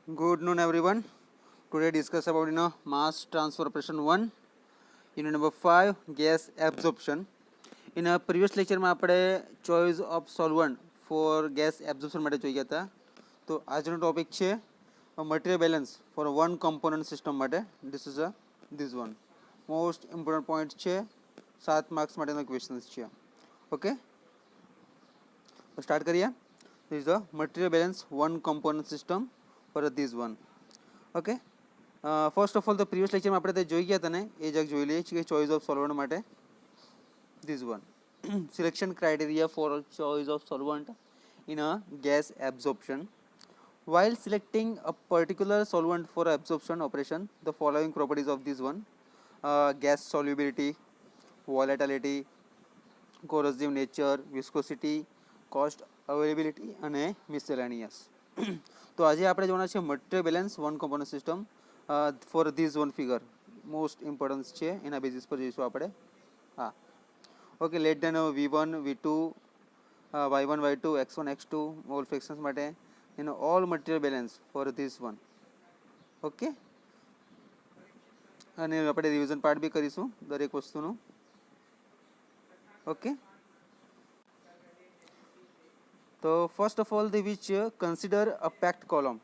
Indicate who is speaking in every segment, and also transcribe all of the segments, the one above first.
Speaker 1: Good noon, everyone. Today discuss about mass transfer operation 1, unit number 5, gas absorption. In a previous lecture में આપણે choice of solvent for gas absorption માટે જોઈ ગયા હતા. તો આજનો ટોપિક છે material balance for one component system માટે. This one most important point છે, 7 માર્ક્સ માટેનો ક્વેશ્ચન્સ છે. ઓકે, તો સ્ટાર્ટ કરીએ. This is the material balance one component system for this one. Okay, first of all તો previous લેક્ચરમાં આપણે તે જોઈ ગયા હતા ને, એ જગ જોઈ લઈએ છીએ ચોઇસ ઓફ સોલ્વન્ટ માટે. This one selection criteria for choice of solvent in a gas absorption. While selecting a particular solvent for absorption operation, the following properties of this one: gas solubility, volatility, corrosive nature, viscosity, cost, availability અને miscellaneous. તો આજે આપણે જોવાના છે material balance one component system for this one figure. Most importance છે, એના basis પર જોઈશું આપણે. હા, okay. Let then V1, V2, Y1, Y2, X1, X2 mole fractions માટે એનો all material balance for this one. Okay, અને આપણે રિવિઝન પાર્ટ બી કરીશું દરેક વસ્તુનું. ઓકે, તો first of all the which consider a packed column,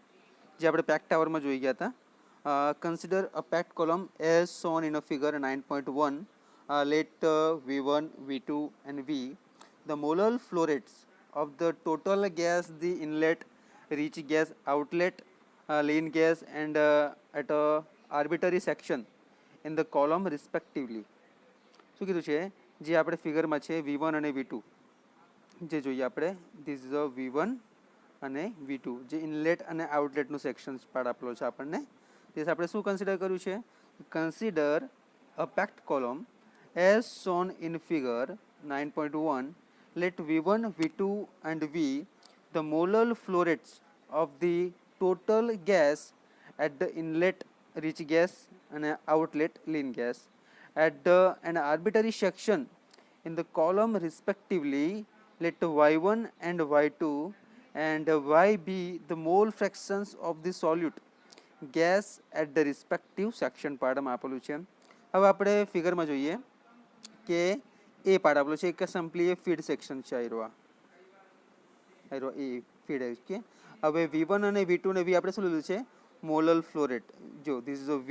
Speaker 1: જે આપણે પેક્ટ ટાવરમાં જોઈ ગયા હતા. Consider a packed column as shown in a figure 9.1. Let V1, V2 and V the molar flow rates of the total gas, the inlet, rich gas, outlet, lean gas and at a arbitrary section in the column respectively. શું કીધું છે, જે આપણે ફિગરમાં છે V1 અને V2 જે જોઈએ આપણે. ધીસ ઇઝ અ V1 અને V2 જે ઇનલેટ અને આઉટલેટનું સેક્શન પાર્ટ આપેલો છે આપણને. તે આપણે શું કન્સિડર કર્યું છે, consider a packed column as shown in figure 9.1. Let V1, V2 and V the molar flow rates of the total gas at the inlet, rich gas and outlet, lean gas, at an arbitrary section in the column respectively. Let Y1 and Y2 and Y be the mole fractions of the solute gas at the respective section પાર્ટમાં આપેલું છે. હવે આપણે ફિગરમાં જોઈએ કે એ part આપેલો છે કે simply એ feed section છે. આયરો એ ફીડ કે હવે V1 અને V2 ને V આપણે શું લીધું છે, મોલર ફ્લો રેટ. જો ધીસ ઇઝ V,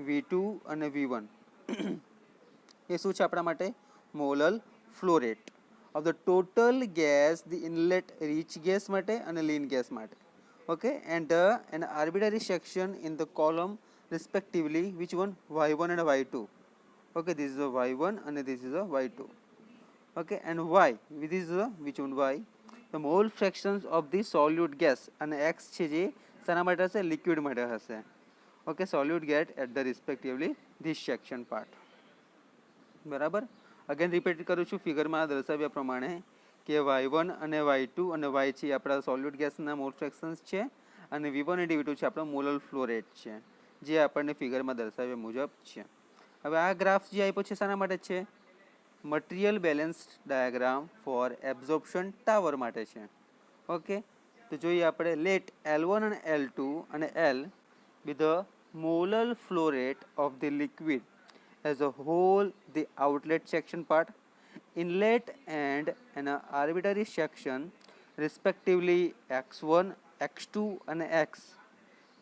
Speaker 1: V2 અને V1 એ શું છે આપણા માટે, molar flow rate of the total gas, the inlet, rich gas માટે અને lean gas માટે. Okay, and an arbitrary section in the column respectively, which one, Y1 and Y2. Okay, this is a Y1 and this is a Y2. Okay, and Y, this is a which one, Y the mole fractions of the solute gas અને X છે જે શાના માટે હશે, liquid માટે હશે. Okay, solute gas at the respectively this section part. બરાબર. Again repeat કરું છું, ફિગરમાં દર્શાવ્યા પ્રમાણે કે Y1 અને Y2 અને Y છે આપણા સોલ્યુટ ગેસના મોલ ફ્રેક્શન્સ છે અને V1 અને V2 છે આપણો મોલર ફ્લો રેટ છે, જે આપણને ફિગરમાં દર્શાવ્યા મુજબ છે. હવે આ ગ્રાફ જે આપ્યો છે શાના માટે છે, material balance diagram for absorption tower માટે છે. ઓકે, તો જોઈએ આપણે. લેટ L1 અને L2 અને L be the molar flow rate of the liquid as a whole, the outlet section part, inlet and an arbitrary section respectively X1, X2 and X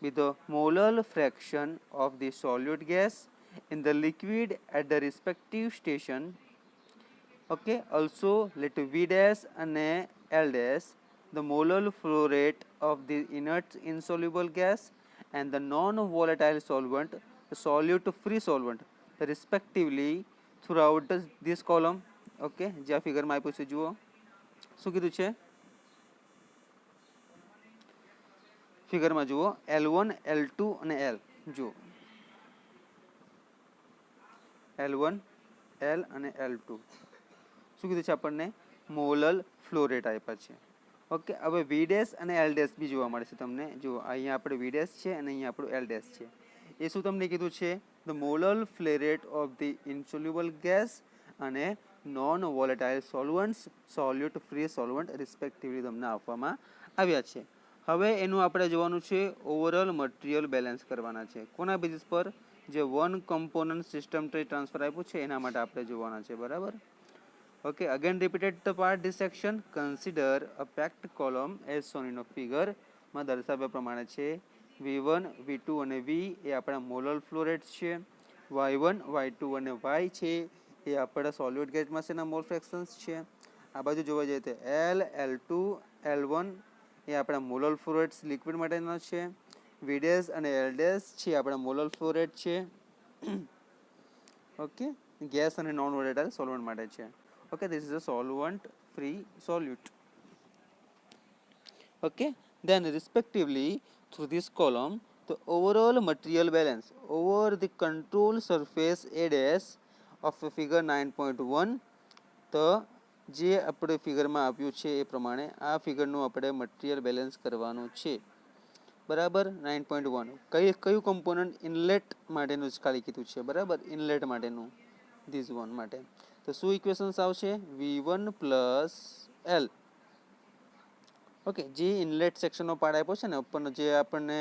Speaker 1: with the molar fraction of the solute gas in the liquid at the respective station. Okay, also let V dash and L dash the molar flow rate of the inert insoluble gas and the non-volatile solvent, the solute free solvent respectively throughout this column. Okay, જે આ ફિગરમાં આપ્યું છે જુઓ શું કીધું છે, ફિગરમાં જુઓ L1, L2 અને L. જુઓ L1, L અને L2 શું કીધું છે આપણને, મોલર ફ્લો રેટ આપ્યા છે. ઓકે, હવે V ડેશ અને L ડેશ બી જોવા મળે છે તમને. જુઓ અહીંયા આપણે V ડેશ છે અને અહીંયા આપણું L ડેશ છે. એ શું તમને કીધું છે, the molar flow rate of the insoluble gas અને non volatile solvents, solute free solvent respectively તમને આપવામાં આવ્યા છે. હવે એનું આપણે જોવાનું છે ઓવરઓલ મટીરિયલ બેલેન્સ કરવાના છે. કોના બેઝિસ પર? જે one component system tree transfer આપ્યું છે એના માટે આપણે જોવાના છે. બરાબર. Okay, again repeated the part this section. Consider a packed column as shown in a figure. માં દર્શાવ્યા પ્રમાણે છે V1, V2 અને V એ આપણા મોલર ફ્લો રેટ છે. Y1, Y2 અને Y છે એ આપણા સોલ્યુટ ગેસ માસના મોલ ફ્રેક્શન્સ છે. આ બાજુ જોવા જઈએ તો L, L2, L1 એ આપણા મોલર ફ્લો રેટ્સ લિક્વિડ માટેના છે. V ડેશ અને L ડેશ છે આપણા મોલર ફ્લો રેટ છે. ઓકે, ગેસ અને નોન વોલેટાઇલ સોલ્વન્ટ માટે છે. Okay, this is a solvent free solute. Okay, then respectively through this column the overall material balance over the control surface A dash of figure 9.1. તો જે આપણે ફિગરમાં આપ્યું છે એ પ્રમાણે આ ફિગરનું આપણે મટીરિયલ બેલેન્સ કરવાનું છે. બરાબર. 9.1 કયું કમ્પોનન્ટ? ઇનલેટ માટેનું જ ખાલી કીધું છે. બરાબર, ઇનલેટ માટેનું, ધીસ વન માટે. તો શું ઇક્વેશન્સ આવશે? V1 plus L. ઓકે, જે ઇનલેટ સેક્શનનો પાર્ટ આપ્યો છે ને ઉપરનો, જે આપણને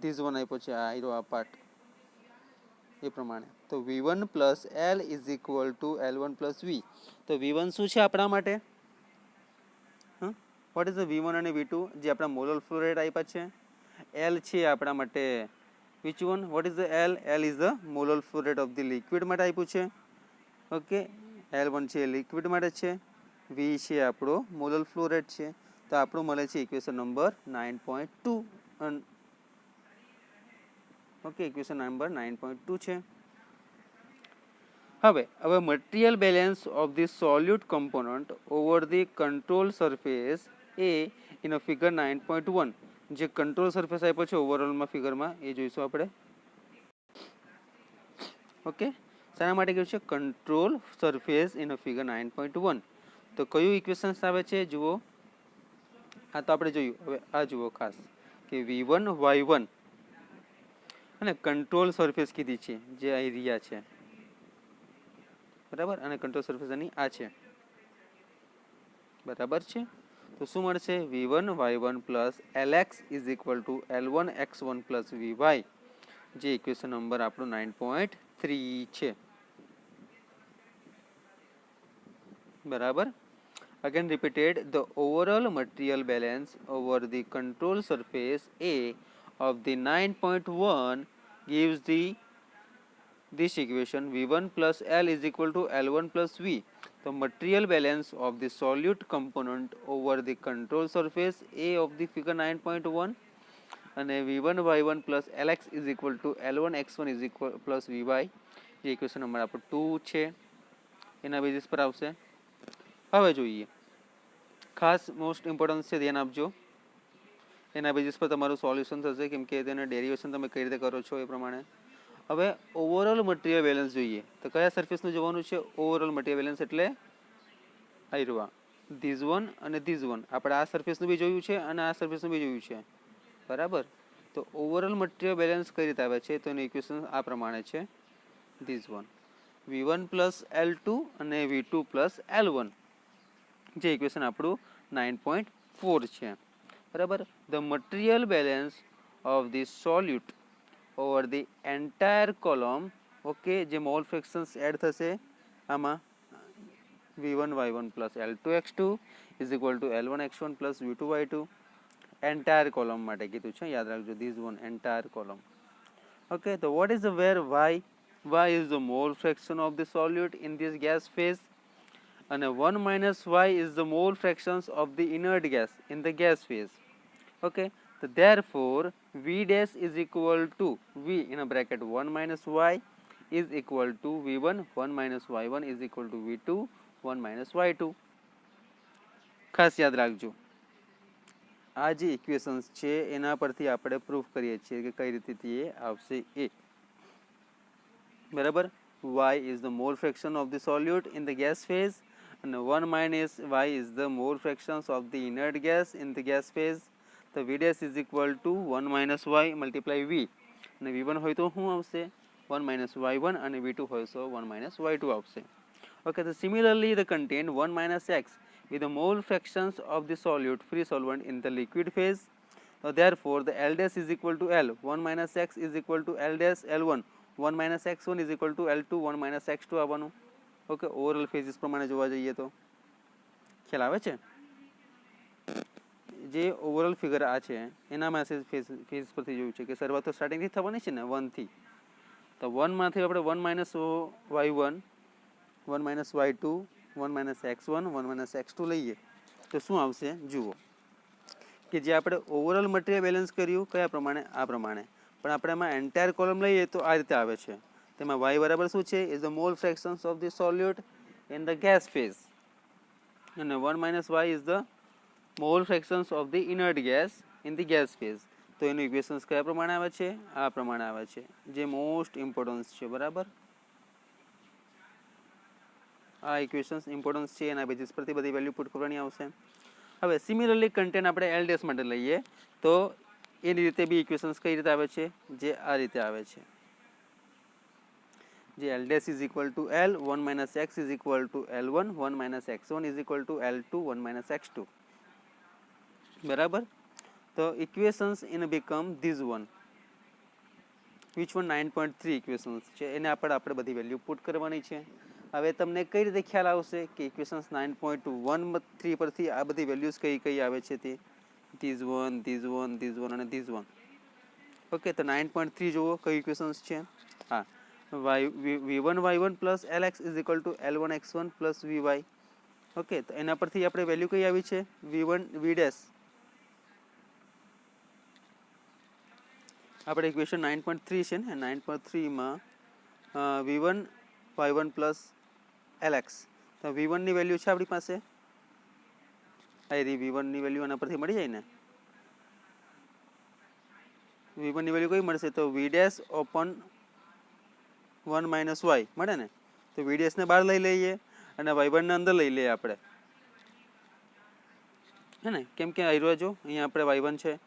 Speaker 1: ધીસ વન આપ્યો છે, આ પાર્ટ એ પ્રમાણે. તો V1 plus L is equal to L1 plus V. તો V1 શું છે આપણા માટે? વોટ ઇઝ ધ V1 અને V2 જે આપણા મોલર ફ્લો રેટ આપ્યા છે. L છે આપણા માટે which one? What is the L? L is the molar flow rate of the liquid માટે આપ્યું છે. ઓકે, L1 છે લિક્વિડ માટે છે. V છે આપણો મોલર ફ્લો રેટ છે. તો આપણું મળે છે equation number 9.2. Okay, equation number 9.2 છે. હવે material balance of the સોલ્યુટ component over the control surface A in a figure 9.1. જે કંટ્રોલ સરફેસ આપ્યો છે ઓવરઓલમાં ફિગરમાં એ જોઈશું આપણે. ઓકે, શાના માટે કહ્યું છે? Control surface in a figure 9.1. તો કયું ઇક્વેશન્સ આવે છે જુઓ. આ તો આપણે જોયું. હવે આ જુઓ ખાસ કે V1, Y1 અને કંટ્રોલ સરફેસ કીધી છે જે આ એરિયા છે. બરાબર, અને કંટ્રોલ સરફેસ આની આ છે. બરાબર છે. તો શું મળશે? V1 Y1 plus Lx is equal to L1 X1 plus Vy. જે ઇક્વેશન નંબર આપણું 9.3 છે. બરાબર. Again repeated, the overall material balance over the control surface A of the 9.1 gives this equation V1 plus L is equal to L1 plus V. The material balance of the solute component over the control surface A of the figure 9.1 અને V1 Y1 plus Lx is equal to L1 X1 is equal plus Vy. જે equation number આપણો 2 છે એના basis પર આવશે. હવે જોઈએ, ખાસ મોસ્ટ ઇમ્પોર્ટન્ટ છે, ધ્યાન આપજો. એના બેઝિસ પર તમારું સોલ્યુશન થશે, કેમ કે તેને ડેરિવેશન તમે કઈ રીતે કરો છો એ પ્રમાણે. હવે ઓવરઓલ મટીરિયલ બેલેન્સ જોઈએ તો કયા સરફેસનું જોવાનું છે? ઓવરઓલ મટીરિયલ બેલેન્સ એટલે આયરવા ધીઝ વન અને ધીઝ વન. આપણે આ સરફેસનું બી જોયું છે અને આ સરફેસનું બી જોયું છે. બરાબર. તો ઓવરઓલ મટીરિયલ બેલેન્સ કઈ રીતે આવે છે? તો એનું ઇક્વેશન આ પ્રમાણે છે. This one V1 plus L2 અને V2 પ્લસ L1. જે ઇક્વેશન આપણું 9.4 છે. બરાબર. The material balance of the solute over the entire column. Okay, જે મોલ ફ્રેક્શન્સ એડ થશે આમાં V1 Y1 plus L2 X2 is equal to L1 X1 plus V2 Y2. Entire column માટે કીધું છે, યાદ રાખજો. This one entire column. Okay, તો what is where Y? Y is the mole fraction of the solute in this gas phase, and 1 minus Y is the mole fractions of the inert gas in the gas phase. Okay, so therefore V dash is equal to V in a bracket 1 minus Y is equal to V1. 1 minus Y1 is equal to V2. 1 minus Y2. ખાસ યાદ રાખજો. આ જે equations છે એના પરથી આપણે proof કરીએ છીએ કે કઈ રીતે તે આવશે એ. બરાબર. Y is the mole fraction of the solute in the gas phase, and 1 minus Y is the mole fractions of the inert gas in the gas phase. The V dash is equal to 1 minus Y multiply V. અને V1 હોય તો શું આવશે? 1 minus Y1 અને V2 હોય તો 1 minus Y2 આવશે. Okay, so similarly the contain 1 minus X with the mole fractions of the solute free solvent in the liquid phase. therefore the L dash is equal to L 1 minus x is equal to L dash L1 1 minus x1 is equal to L2 1 minus x2 આવવાનું. Okay, overall ફેઝિસ પ્રમાણે જોવા જઈએ તો ખ્યાલ આવે છે. જે overall figure આ છે એના મેસેજ ફેઝિસ પરથી જોયું છે કે શરૂઆત તો સ્ટાર્ટિંગથી થવાની છે ને 1 થી, તો 1 માંથી આપણે 1 minus y1 1 minus y2 1 minus x1 1 minus x2 લઈએ તો શું આવશે જુઓ કે જે આપણે ઓવરઓલ મટીરિયલ બેલેન્સ કર્યું કયા પ્રમાણે આ પ્રમાણે, પણ આપણે એમાં એન્ટાયર કોલમ લઈએ તો આ રીતે આવે છે. તેમાં y બરાબર શું છે is the mole fractions of the solute in the gas phase અને 1 minus y is the mole fractions of the inert gas in the gas phase. તો એનું ઇક્વેશન્સ કયા પ્રમાણે આવે છે આ પ્રમાણે આવે છે, જે મોસ્ટ ઇમ્પોર્ટન્સ છે. બરાબર, આ ઇક્વેશન્સ ઇમ્પોર્ટન્સ છે, એના બેઝિસ પરથી બધી વેલ્યુ પુટ કરવાની આવશે. હવે સિમિલરલી કન્ટેન્ટ આપણે એલ ડેશ માટે લઈએ તો એની રીતે બી ઇક્વેશન્સ કઈ રીતે આવે છે, જે આ રીતે આવે છે, જે L dash is equal to L 1 minus X is equal to L1 1 minus x1 is equal to L2 1 minus x2. બરાબર, તો equations in become these one, which one 9.3 equations છે, એને આપણે બધી વેલ્યુ પુટ કરવાની છે. હવે તમને કઈ રીતે ખ્યાલ આવશે કે ઇક્વેશન્સ 9.13 પરથી આ બધી વેલ્યુઝ કઈ કઈ આવે છે તે ધીઝ વન અને ધીઝ વન. ઓકે, તો 9.3 જુઓ કઈ ઇક્વેશન્સ છે. હા, v1 y1 plus lx is equal to l1 x1 plus vy. Okay, તો એના પરથી આપણે વેલ્યુ કઈ આવી છે v1 v ડેશ. આપણે ઇક્વેશન 9.3 છે ને, 9.3 માં v1 y1 પ્લસ lx, તો v1 ની વેલ્યુ છે આપણી પાસે, આ રી v1 ની વેલ્યુ આના પરથી મળી જાય ને. v1 ની વેલ્યુ કઈ મળશે તો v dash open 1 minus y મળે ને, તો v ડેશ ને બહાર લઈ લઈએ અને y1 ને અંદર લઈ લઈએ આપણે, હે ને, કેમ કે આવી રહ્યો જો અહીંયા આપણે y1 છે.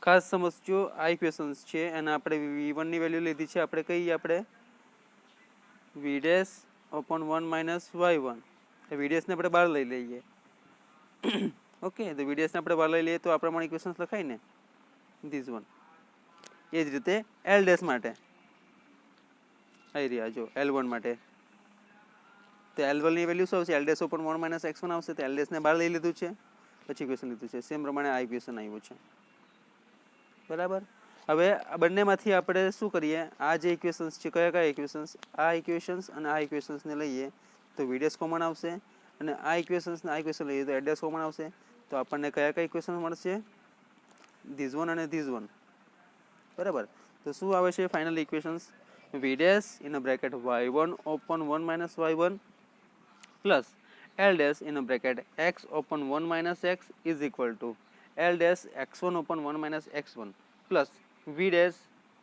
Speaker 1: ખાસ સમજજો આ ઇક્વેશન્સ છે અને આપણે v1 ની વેલ્યુ લીધી છે આપણે કઈ, આપણે v dash open 1 minus y1, v dash ને આપણે બહાર લઈ લઈએ. ઓકે, તો v ડેશ ને આપણે બહાર લઈ લઈએ તો આ પ્રમાણે ઇક્વેશન્સ લખાય ને ધીઝ વન. એ જ રીતે એલ ડેશ માટે આવી રહ્યા જો L1 માટે, તો L1 ની વેલ્યુ શું આવશે, L dash open 1 minus x1 આવશે, તો એલ ડેશ ને બહાર લઈ લીધું છે પછી ઇક્વેશન લીધું છે. સેમ પ્રમાણે આ ઇક્વેશન આવ્યું છે. બરાબર, હવે આ બંનેમાંથી આપણે શું કરીએ, આ જે ઇક્વેશન્સ છે કયા કયા ઇક્વેશન્સ, આ ઇક્વેશન્સ અને આ ઇક્વેશન્સને લઈએ તો v ડેશ કોમન આવશે, અને આ ઇક્વેશન્સ ને આ ઇક્વેશન લઈએ તો એલ ડેશ કોમન આવશે. તો આપણને કયા કયા ઇક્વેશન મળશે, ધીઝ વન અને ધીઝ વન. બરાબર, તો શું આવે છે final equations, v dash in a bracket y1 open 1 minus y1 plus l dash in a bracket x open 1 minus x is equal to l dash x1 open 1 minus x1 plus v dash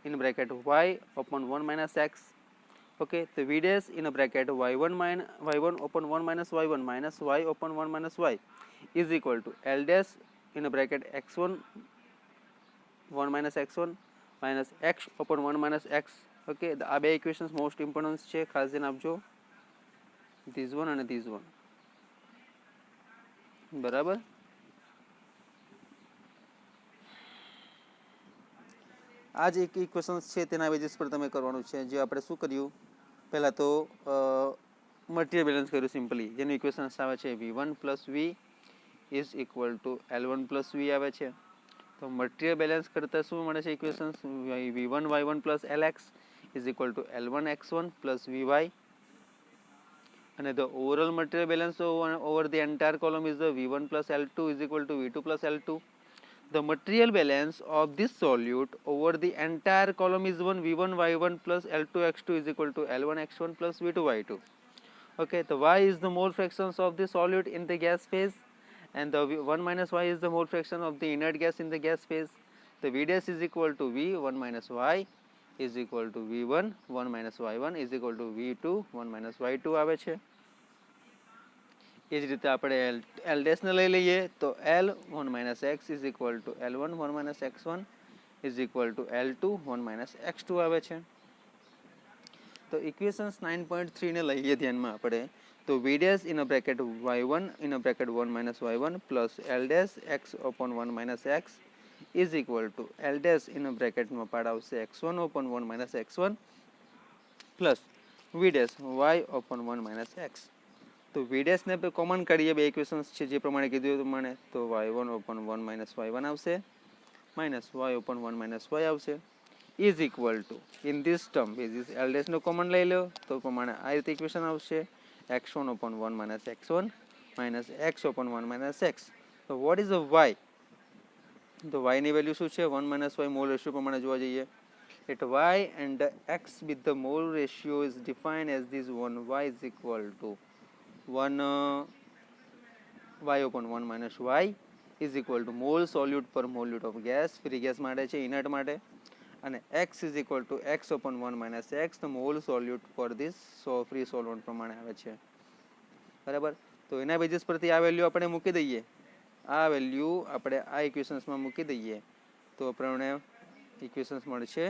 Speaker 1: in a bracket y open 1 minus x. Okay, so v dash in a bracket y1 open 1 minus y1 minus y open 1 minus y is equal to l dash in a bracket x1 1 minus x1 minus x open 1 minus x. Okay, આ બે equations most important છે, ખાસ ધ્યાન આપજો, this one અને this one. બરાબર, આ જ એક ઇક્વેશન્સ છે તેના બેઝિસ પર તમે કરવાનું છે. જે આપણે શું કર્યું, પહેલાં તો મટીરિયલ બેલેન્સ કર્યું સિમ્પલી, જેનું ઇક્વેશન્સ આવે છે v1 plus v is equal to l1 plus v આવે છે. તો મટીરિયલ બેલેન્સ કરતાં શું મળે છે equations, v1 y1 plus lx is equal to l1 x1 plus vy. And the overall material balance over the entire column is the v1 plus l2 is equal to v2 plus l2. The material balance of this solute over the entire column is v1 y1 plus l2 x2 is equal to l1 x1 plus v2 y2. Okay, the y is the mole fractions of the solute in the gas phase, and the 1 minus y is the mole fraction of the inert gas in the gas phase. The v dash is equal to v 1 minus y is equal to v1 1 minus y1 is equal to v2 1 minus y2 આવે છે. એ જ રીતે આપણે L ડેશને લઈ લઈએ તો L 1 minus X is equal to L1 1 minus x1 is equal to L2 1 minus x2 આવે છે. તો ઇક્વેશન્સ 9.3 ને લઈએ ધ્યાનમાં આપણે, તો v dash in a bracket y1 in a bracket 1 minus y1 plus l dash x open 1 minus x is equal to L dash in બ્રેકેટમાં પાડ આવશે x1 open 1 minus x1 plus V dash Y open 1 minus X. તો V ડેશને common કાઢીએ, બે equations છે જે પ્રમાણે કીધું એ પ્રમાણે, તો y1 ઓપન 1 માઇનસ y1 આવશે minus y open 1 minus y આવશે is equal to in this term basis L ડેશનો કોમન લઈ લો તો પ્રમાણે આ રીતે ઇક્વેશન આવશે x1 open 1 minus x1 minus x open 1 minus X. તો વોટ ઇઝ અ y? તો y ની વેલ્યુ શું છે? 1 માઇનસ y મોલ રેશિયો પ્રમાણે જોવા જઈએ it y and x with the mole ratio is defined as this 1y is equal to 1 y upon 1 minus y is equal to mole solute per molute of gas, free gas માટે છે, inert માટે, અને x is equal to x upon 1 minus x the mole solute for this free solvent પ્રમાણે આવે છે. બરાબર. તો એના બેઝિસ પરથી આ વેલ્યુ આપણે મૂકી દઈએ, આ વેલ્યુ આપણે આ ઇક્વેશન્સમાં મૂકી દઈએ તો આપણને ઇક્વેશન્સ મળશે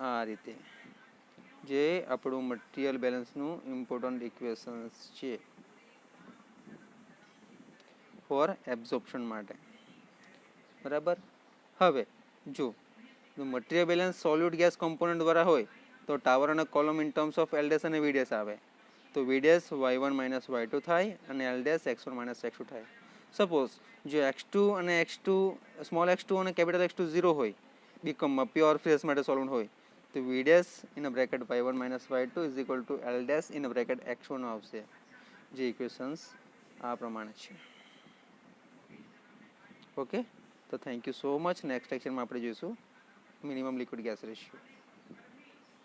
Speaker 1: આ રીતે, જે આપણું મટીરિયલ બેલેન્સનું ઇમ્પોર્ટન્ટ ઇક્વેશન્સ છે ફોર એબ્ઝોર્પ્શન માટે. બરાબર. હવે જો મટીરિયલ બેલેન્સ સોલ્યુટ ગેસ કોમ્પોનન્ટ દ્વારા હોય તો ટાવર અને column in terms of L dash અને વી ડેશ આવે. તો V dash y1 minus y2 થાય અને L dash x1 minus x2 થાય. સપોઝ જો x2 અને x2 સ્મોલ x2 અને કેપિટલ x2 0 હોય, બીકોમમાં પ્યોર ફેઝ માટે સોલ્વન્ટ હોય, તો V dash in bracket y1 minus y2 is equal to L dash in bracket x1 આવશે, જે ઇક્વેશન્સ આ પ્રમાણે છે. ઓકે. તો thank you so much. Next લેક્ચરમાં આપણે જોઈશું મિનિમમ લિક્વિડ ગેસ રેશિયો.